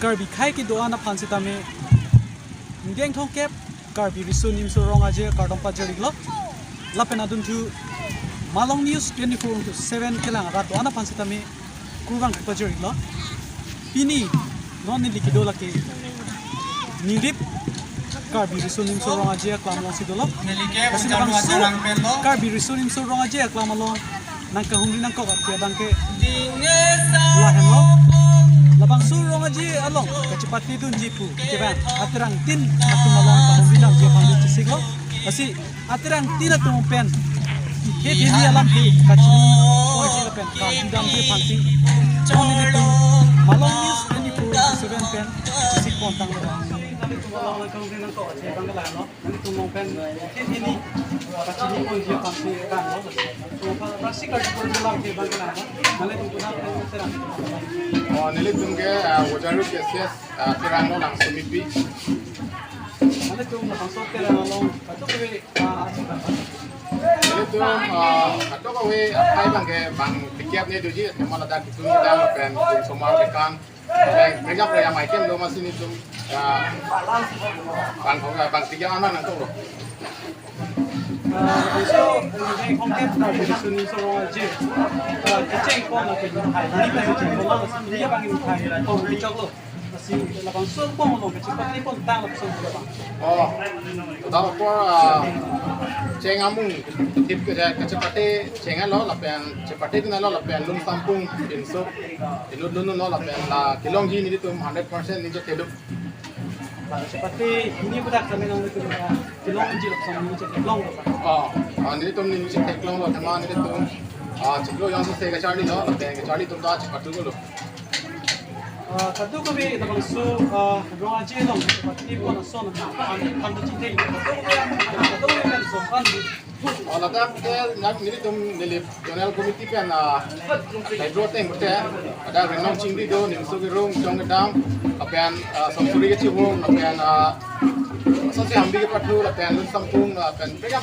karbi khai ki doa na phansi tame ngeng thong kep karbi risu nim so ronga je kardom pa jeri lo lapena dun thu malong news 24/7 kelang ra doa na phansi tame kurang pa jeri lo pini non ni likido la ke nirip karbi risu nim so ronga je klam lo sidolo kasi bang so karbi risu nim so ronga je klam lo nang ka hungri nang ko ka dang ke la hello labang surong aji along kecepati dun jipu kebang atirang tin atu malong ka bilang je pang siglo asi atirang tin atu pen he di alam di kachini ko je pen ka bidang je pang ting choni tu malong news 24/7 pen sik kontang lo malong ka hungri nang ko je pang la no tu mong pen he di kachini ko je pang ting kan lo so pa sik ka ko bilang je pang la no male tu na terang nilai tunggu wajar kes terang lo langsung mipi. Ada tu langsung terang lo, atau kau Nilai tu atau kau apa bang ke bang tiket ni tu je, malah dah kita ni dah makan semua makan. Mereka pernah makan lo masih ni tu bang tiket mana nanti lo. So, ini kongkep dari sini seorang aja. Kecil kau nak pergi Thai, ini kan kecil kau lah, dia bangin Thai, kau bincang lo. Masih lapan sul pun lo, kecil kau ni pun tang lapan sul pun. Oh, tahu apa? Cengamung, tip kecepati cengan lo, lapan cepati tu nalo lapan lum sampung, insuk, lum lo lapan la kilong ji ni tu 100% ni je tedup. Seperti ini budak kami nang itu kilong jilok sama ini cek kilong apa? Ini tu ni cek kilong lo, teman ini tu ceklo yang susah kecari lo, tapi kecari tu dah cepat tu lo. Kadu kami dapat su ruang aja lo, seperti pun asal nak kan tu cinta. Kadu kami kan sopan. Latar nak ni tu nilai national committee kan hydro tank betul. Ada renong cingdi do, nimsu gerung, jong gedam, apian samsuri kecil hong, apian sosial ambil ke patu, apian lun sampung, apian pegang.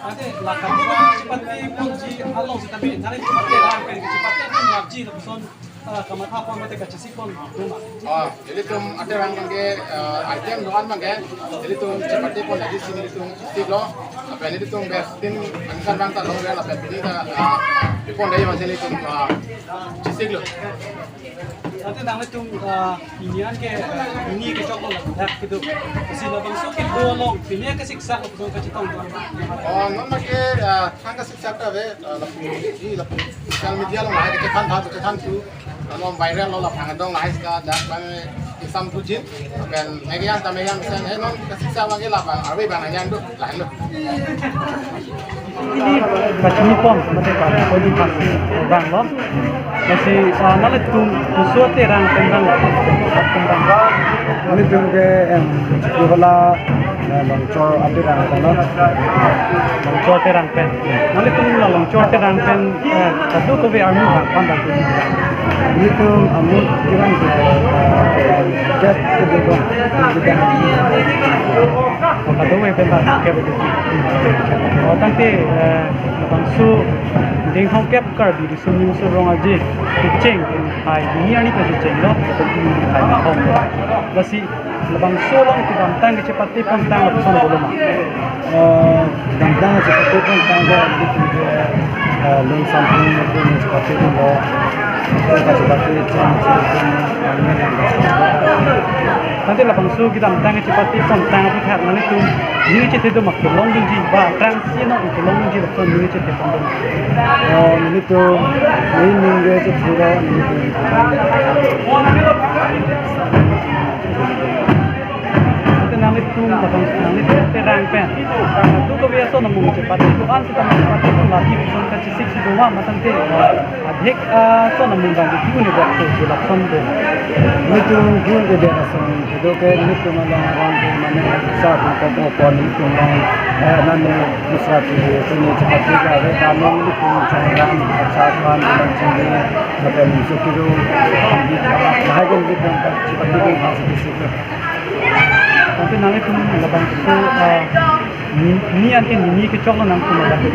Ada lakukan cepat pun ji along tetapi nanti cepat lakukan cepat pun lagi lepasan kamar apa mata kaca sikon rumah. Jadi tu ada orang mangke item doan mangke, jadi tu cepat pun lagi sini tu stiglo, apa ini tu bestin angkat bangsa long bel, apa ini tu pun dari macam ini tu stiglo. Nanti nanti tu inian ke ini ke coklat dah gitu. Kasi labang suki bolong, ini ke siksa lepasan kaca tong. Nama ke tangga siksa tu lapu social media long lah, kita kan tu. Kalau viral lo lah pangadong lah iska dah bang isam tujin, dan megian misalnya non kasih lagi lah bang, arway bang nanya tu lain tu. Ini macam pom seperti pada poni pasti bang lo, masih nalar tu musuh terang tentang. Ini tu ke jualan longcor ada orang tanah, longcor terang pen. Nalar tu longcor terang pen, satu tu biar mudah pandang tu. ini tu amul kirang tu jet tu tu kita Kado we pen tak ke begitu. Oh tante bangsu ding hong kep kar di sunu surong aje kucing hai ini ani ka kucing lo hai na hong basi labang solong ti damtang ke cepati pon tang lo son boloma damtang seperti pun tangga di lung samping itu seperti itu lo seperti nanti lapang su kita damtang ke cepati pon tang tu khat nanti tu ini cete tu mak long ding ji ba transino itu long ding ji lo son ini cete pon ini tu ini dia tu pura nangit tu batang nangit terang pen tu ko biasa namu cepat tu an kita cepat tu lagi pun ka cisik si dua matang te adhik so namu ganti tu ni buat tu lakson tu ini tu pun dia asal itu ke ini tu malah orang tu mana besar pun pon itu orang nani besar tu sini cepat juga ada kami ini pun jangan besarkan dengan sini macam musuh itu bahagian kita cepat juga masih di situ. Nanti nangit tu labang tu ni anke ni ke choklo nang kuma da di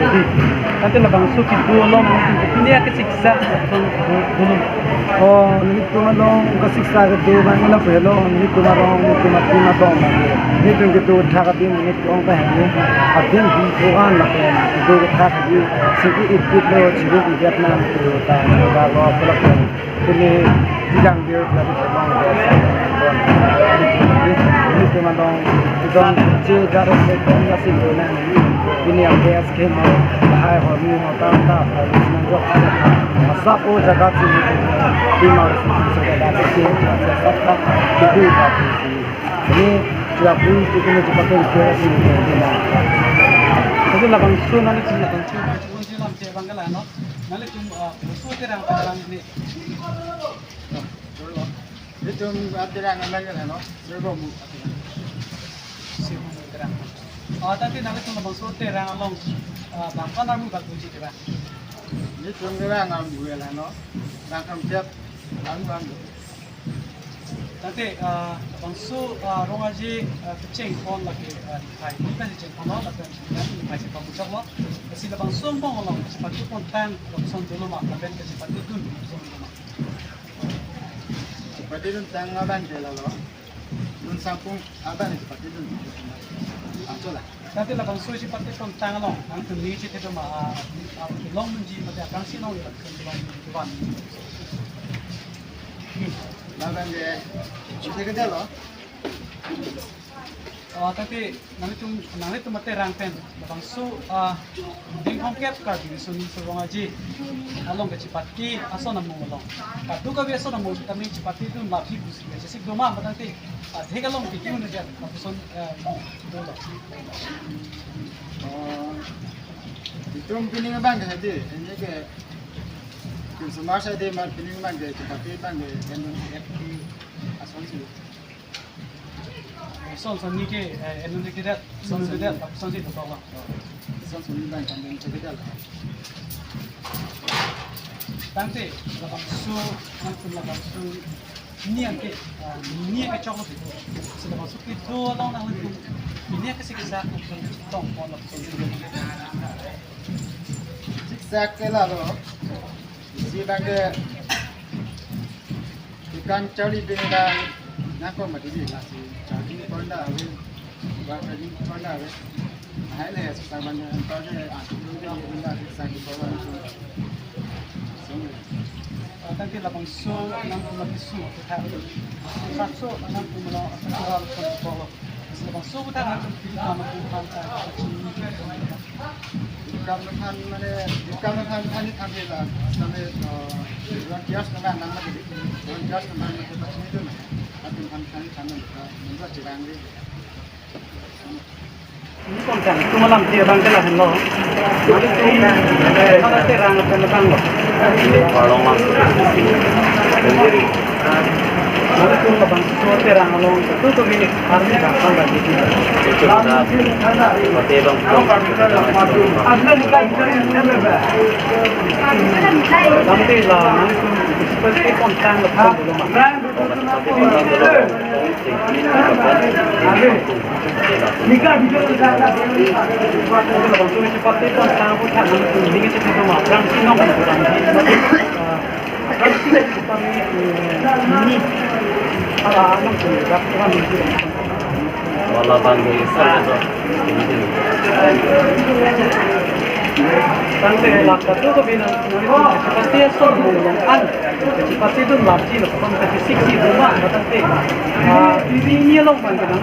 tante labang su ki bolong ini ke siksa bolong oh ni tumalong ka siksa ka do bang na pelo ni tumalong ni tumati na dong ni tung ke do tha ka din ni tong pa he a din bi ko an la pe do ka tha ka di sigi it lo chibu i vietnam to ta ga lo pala ko ni dijang dia la bi long ni tumalong don je ga ro se don ya si do na ini yang dia skem hai ho ni ho ta ta na jo sa o jaga chi di ma se da se sa ta di ba ini dia pun itu ni pakai ke sini na jadi labang su nanti sini labang su kunci lam je bangala no nanti cuma su terang terang ini itu atiran lagi no serba mu terang tapi nanti cuma labang su terang long bangka namu kat kunci terang ini cuma ngam dua lah no ngam tiap ngam Nanti bangsu rongaji kucing pon lagi kai bukan kucing pon lah tapi kai si pamu caklo kasi la bangsu pon long sepatu pon tan opson dulu mak tapi kasi sepatu dun opson dulu mak sepatu dun tang abang je lah lo dun sampung abang sepatu dun anto lah nanti la bangsu sepatu pon tan long nanti ni cerita tu mak long menji macam abang si long ya kan long tuan abang je kita kerja lo tapi nanti tu mati rangpen bangsu ding hongket kar di sini serong aji along ke cipati aso namu along kadu ka biasa namu kami cipati tu lapi busi jadi doma nanti thega long ki kiun je kapson dolo itu pining abang je ini ke semua saya deh mal pining abang je cipati bang je FP asal sih son ni ke enu ni kita son sudah kapson sih tu lah son ni bang kan dan cerita lah nanti bangsu ni angke coklat itu sudah masuk itu long nang itu ini ke siksa tong pon kapson zigzag ke lah lo si bang je ikan cari benda nak kau mati ni lah si cari konda awe buat cari konda awe hai le susah banyak kau je aku je benda zigzag di bawah tu nanti lapang su nang mati su kita satu nang kumula asal pon bawah lapang su kita nang pilih nama Tuhan ikan makan ni kami lah sampai orang kias nama nama jadi orang kias nama itu macam itu lah tapi makan kami membuat jirang ni ini konten itu malam dia bangkel lah hello nanti tu kalau terang terang lo kalau masuk sendiri nanti tu lapang su terang lo itu tu ini harus datang lagi itu sudah seperti bang nanti lah nanti tu seperti konten lepas dulu mak nikah bicara tentang kalau tu seperti konten bukan nanti ini kita tu mak orang sini orang orang sini kami ini ala anak tu dah orang ini malah bangga saja Tante lakka tu ko bina seperti asal mulung an seperti tu lapji lo kon kasi siksi rumah tante ini long bang kan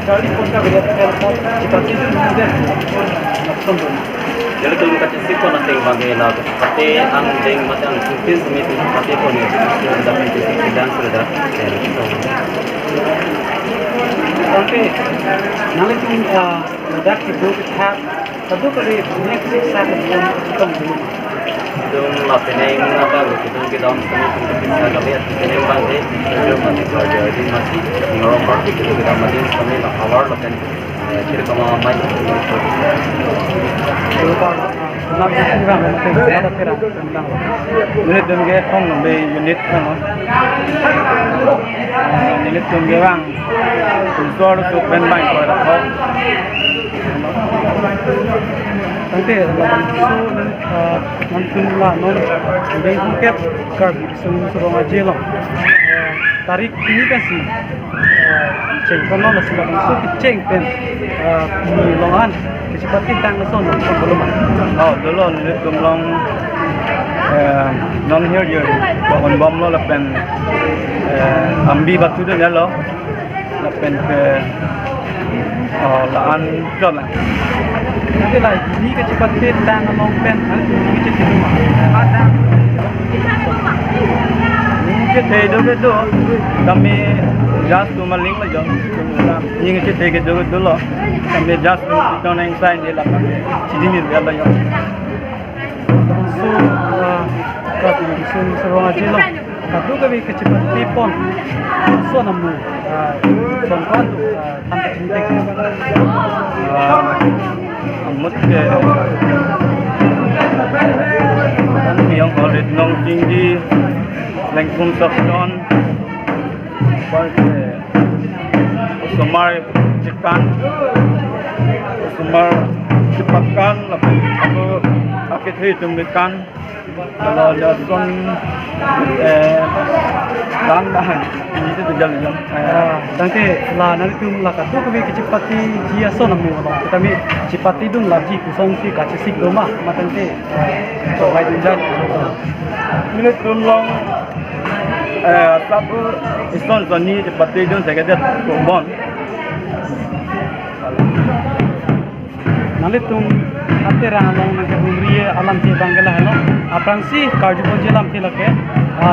dari kota beda telepon seperti tu mudah lapson tu jadi tu kata sih kau nanti bangga lah seperti ang macam sukses semiti seperti kau ni sudah menjadi sedang sudah tante nanti tu dak itu kita satu kali next saat itu dulu Dum la peneng apa gitu kita dalam semua bisa kalian peneng bangde jadi masih kerja di masih ngorong party gitu kita masih sampai la awal la kan kira kama mai nam sing bang penting ada kira tentang unit dum ge phong be unit kan unit dum ge bang suara tu ben bang ko da tante labang so nan tumla non deng hongkep karbi sun surong aje long tarik ini kan si ceng kono na sila so ceng pen ni longan kecepatan tang son belum oh dulu ni kumlong non here je kon bom lo lapen ambi batu tu ya lo lapen ke laan jod lah nanti lah ini kecepatan tang long pen nanti ini kecepatan ada ni ke do ke do kami jas tu maling lah jom ni ke ke do lo kami jas tu don yang sign dia lah cidi ni dia lah yo so karbi sun surong aje long kadu kami kecepatan pon so namu son kan tu tanpa cinta amut ke kan yang orit nong tinggi lengkung sakon parke semar cekan semar cepakan aku akit hitung dekan kalau ada son dahan ini tu jalan nanti lah nanti tu lah kadu kami kecepatan jia so namu long kita mi cepati dun lagi kusong si kaca sik doma matante coba jalan minit tulong sabu iston soni cepat tidun saya kata bon nanti tu ate rang long nanti humriye alam si bangla halo aprang si karju ponjelam tilake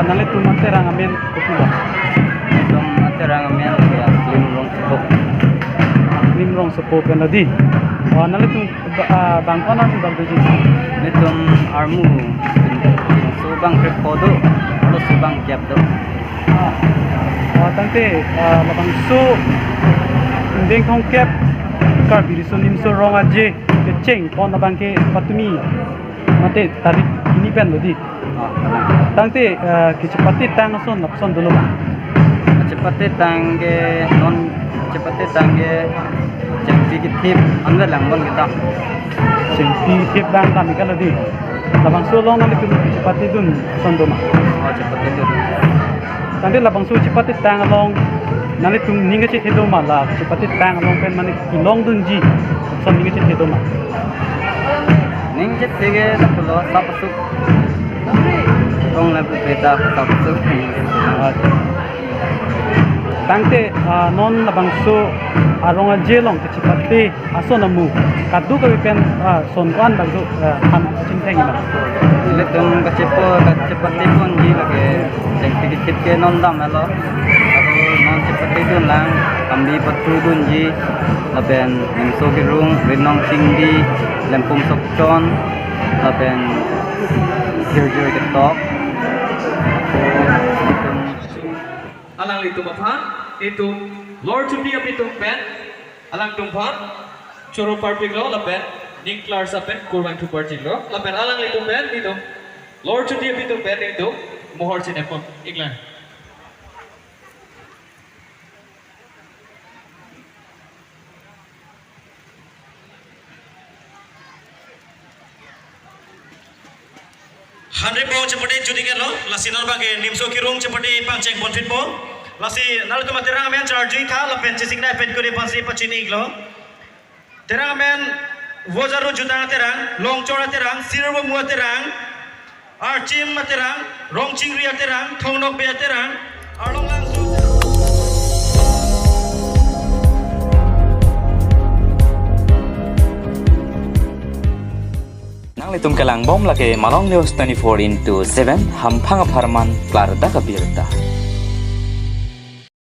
nanti tu ate rang amen kupula Tum aterang amen ya lim rong sepo kan ladi nanti tu bangkana tu bangtuji Nitum armu subang krepodo lo subang japdo tante labang su deng hongkep karbi sun nim so rong aje ceng pon labang ke patumi mate tarik ini pen lodi tante kecepatan tang son napson dulu cepate tangge non cepate tangge ceng fikitip anda langbang kita ceng tip bang kami kan lodi labang su long nanti kecepatan dun son doma oh cepate itu tante labang su cepat tang long nanti tung ninga cit hedo mala cepat tang long pen mani kilong dun ji son ninga cit hedo ma ning jet tege pulo sapasuk tong na peta sapasuk tangte non labang su arong aje long cepat aso namu kadu ka pen son kan bagu han cinteng ina Letung cepati pun ji lagi ceng fikitip ke non dam elo aku non cepati dun lang kambi patu dun ji laben nimso girung rinong singdi lempum sokcon laben hirjur ketok alang litum aphan itu Lord to be a bit of pen alang tumphan choro parpiglo laben Nicklar sa pen kurang tu partiglo laben alang litum pen itu Lord to be a bit of pen itu mohor sinepon iklan Handre po cepati judi kelo lasi narbage nimso kirung cepati panceng bonfit po lasi nalu tu materang amen charge kha lapen chisik na pen kuri pansi pachini iglo terang amen wojaru jutang terang long chora terang sirbo mua terang archim terang rong chingri terang thongnok be terang arlong lang Litum kelang bom lake malong news 24/7 hampang aparman klar da kabirta